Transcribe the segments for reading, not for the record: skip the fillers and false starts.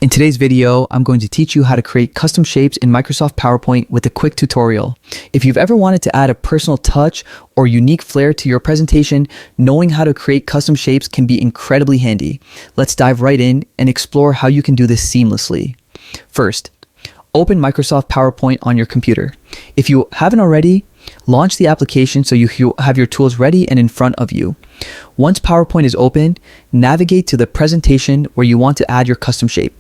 In today's video, I'm going to teach you how to create custom shapes in Microsoft PowerPoint with a quick tutorial. If you've ever wanted to add a personal touch or unique flair to your presentation, knowing how to create custom shapes can be incredibly handy. Let's dive right in and explore how you can do this seamlessly. First, open Microsoft PowerPoint on your computer. If you haven't already, launch the application so you have your tools ready and in front of you. Once PowerPoint is open, navigate to the presentation where you want to add your custom shape.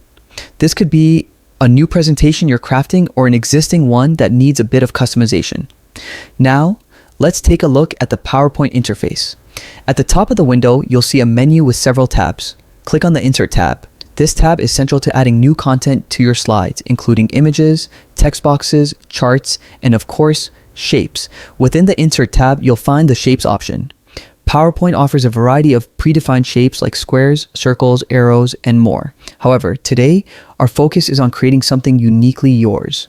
This could be a new presentation you're crafting or an existing one that needs a bit of customization. Now, let's take a look at the PowerPoint interface. At the top of the window, you'll see a menu with several tabs. Click on the Insert tab. This tab is central to adding new content to your slides, including images, text boxes, charts, and of course, shapes. Within the Insert tab, you'll find the Shapes option. PowerPoint offers a variety of predefined shapes like squares, circles, arrows, and more. However, today, our focus is on creating something uniquely yours.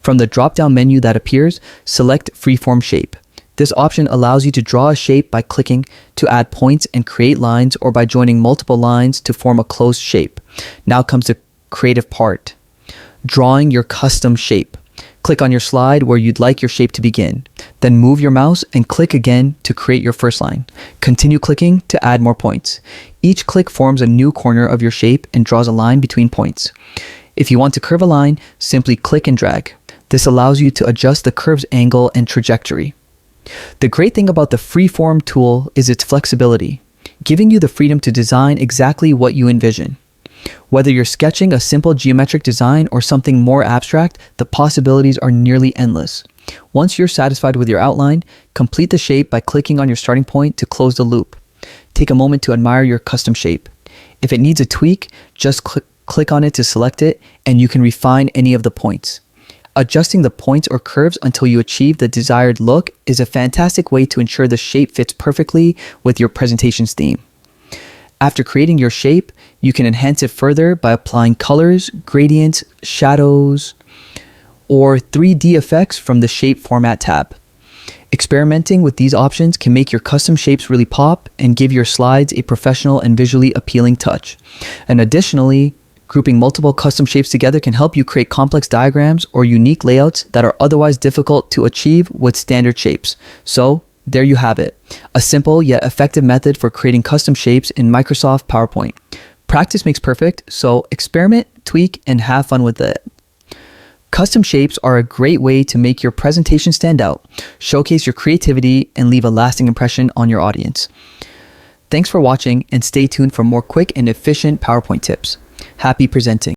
From the drop-down menu that appears, select Freeform Shape. This option allows you to draw a shape by clicking to add points and create lines, or by joining multiple lines to form a closed shape. Now comes the creative part. Drawing your custom shape. Click on your slide where you'd like your shape to begin. Then move your mouse and click again to create your first line. Continue clicking to add more points. Each click forms a new corner of your shape and draws a line between points. If you want to curve a line, simply click and drag. This allows you to adjust the curve's angle and trajectory. The great thing about the Freeform tool is its flexibility, giving you the freedom to design exactly what you envision. Whether you're sketching a simple geometric design or something more abstract, the possibilities are nearly endless. Once you're satisfied with your outline, complete the shape by clicking on your starting point to close the loop. Take a moment to admire your custom shape. If it needs a tweak, just click on it to select it, and you can refine any of the points. Adjusting the points or curves until you achieve the desired look is a fantastic way to ensure the shape fits perfectly with your presentation's theme. After creating your shape, you can enhance it further by applying colors, gradients, shadows, or 3D effects from the Shape Format tab. Experimenting with these options can make your custom shapes really pop and give your slides a professional and visually appealing touch. And additionally, grouping multiple custom shapes together can help you create complex diagrams or unique layouts that are otherwise difficult to achieve with standard shapes. So, there you have it, a simple yet effective method for creating custom shapes in Microsoft PowerPoint. Practice makes perfect, so experiment, tweak, and have fun with it. Custom shapes are a great way to make your presentation stand out, showcase your creativity, and leave a lasting impression on your audience. Thanks for watching, and stay tuned for more quick and efficient PowerPoint tips. Happy presenting.